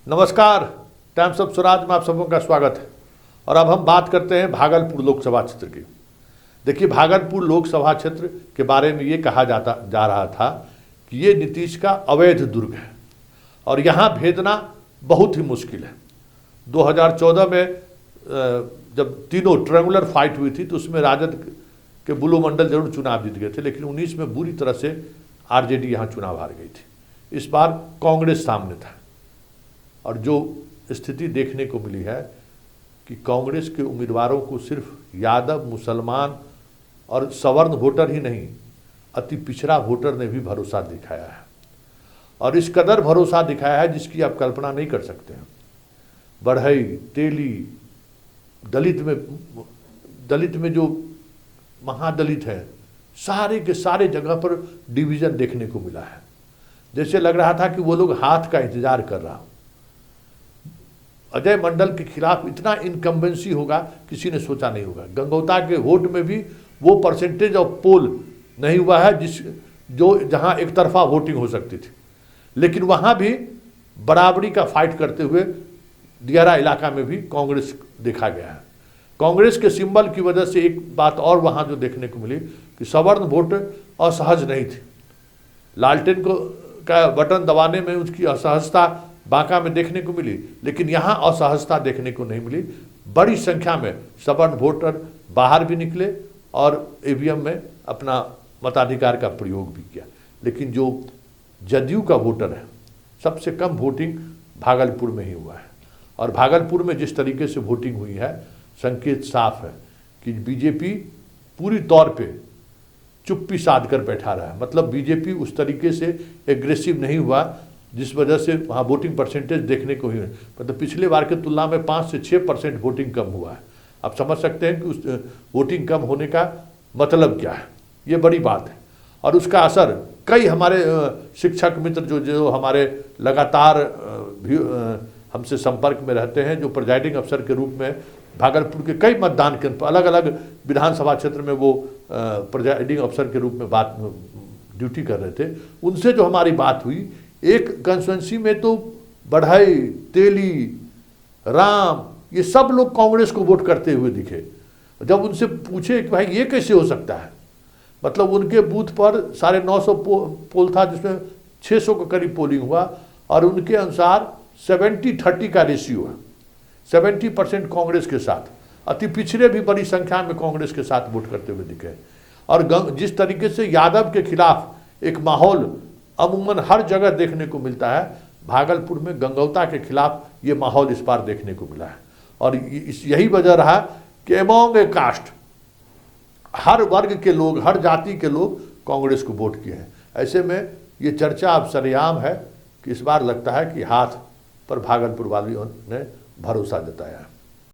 नमस्कार, times of Swaraj में आप सबों का स्वागत है। और अब हम बात करते हैं भागलपुर लोकसभा क्षेत्र की। देखिए, भागलपुर लोकसभा क्षेत्र के बारे में ये कहा जा रहा था कि ये नीतीश का अवैध दुर्ग है और यहाँ भेजना बहुत ही मुश्किल है। 2014 में जब तीनों ट्रायंगुलर फाइट हुई थी तो उसमें राजद के बुलो मंडल जरूर चुनाव जीत गए थे, लेकिन 19 में बुरी तरह से आरजेडी यहाँ चुनाव हार गई थी। इस बार कांग्रेस सामने था और जो स्थिति देखने को मिली है कि कांग्रेस के उम्मीदवारों को सिर्फ यादव, मुसलमान और सवर्ण वोटर ही नहीं, अति पिछड़ा वोटर ने भी भरोसा दिखाया है और इस कदर भरोसा दिखाया है जिसकी आप कल्पना नहीं कर सकते हैं। बढ़ई, तेली, दलित में जो महादलित है, सारे के सारे जगह पर डिवीजन देखने को मिला है। जैसे लग रहा था कि वो लोग हाथ का इंतजार कर रहा हो। अजय मंडल के खिलाफ इतना इनकम्बेंसी होगा किसी ने सोचा नहीं होगा। गंगौता के वोट में भी वो परसेंटेज ऑफ पोल नहीं हुआ है जहां एक तरफा वोटिंग हो सकती थी, लेकिन वहां भी बराबरी का फाइट करते हुए दियारा इलाका में भी कांग्रेस देखा गया है। कांग्रेस के सिंबल की वजह से एक बात और वहां जो देखने को मिली कि सवर्ण वोट असहज नहीं थे। लालटेन का बटन दबाने में उसकी असहजता बांका में देखने को मिली, लेकिन यहाँ असहजता देखने को नहीं मिली। बड़ी संख्या में सवर्ण वोटर बाहर भी निकले और ईवीएम में अपना मताधिकार का प्रयोग भी किया। लेकिन जो जदयू का वोटर है, सबसे कम वोटिंग भागलपुर में ही हुआ है और भागलपुर में जिस तरीके से वोटिंग हुई है, संकेत साफ है कि बीजेपी पूरी तौर पे चुप्पी साध कर बैठा रहा है। मतलब बीजेपी उस तरीके से एग्रेसिव नहीं हुआ जिस वजह से वहाँ वोटिंग परसेंटेज देखने को ही, मतलब पिछले बार की तुलना में 5 से 6% वोटिंग कम हुआ है। आप समझ सकते हैं कि उस वोटिंग कम होने का मतलब क्या है। ये बड़ी बात है और उसका असर कई हमारे शिक्षक मित्र जो हमारे लगातार हमसे संपर्क में रहते हैं, जो प्रिजाइडिंग अफसर के रूप में भागलपुर के कई मतदान केंद्र अलग अलग विधानसभा क्षेत्र में वो प्रिजाइडिंग अफसर के रूप में ड्यूटी कर रहे थे, उनसे जो हमारी बात हुई, एक कंस्टिट्यूंसी में तो बढ़ई, तेली, राम, ये सब लोग कांग्रेस को वोट करते हुए दिखे। जब उनसे पूछे कि भाई ये कैसे हो सकता है, मतलब उनके बूथ पर 950 पोल था जिसमें 600 के करीब पोलिंग हुआ और उनके अनुसार 70-30 का रेशियो है। 70% कांग्रेस के साथ, अति पिछड़े भी बड़ी संख्या में कांग्रेस के साथ वोट करते हुए दिखे। और जिस तरीके से यादव के खिलाफ एक माहौल अमूमन हर जगह देखने को मिलता है, भागलपुर में गंगौता के खिलाफ ये माहौल इस बार देखने को मिला है। और यही वजह रहा कि एमोंग ए कास्ट हर वर्ग के लोग, हर जाति के लोग कांग्रेस को वोट किए हैं। ऐसे में ये चर्चा अब सरेआम है कि इस बार लगता है कि हाथ पर भागलपुर वालियों ने भरोसा जताया है।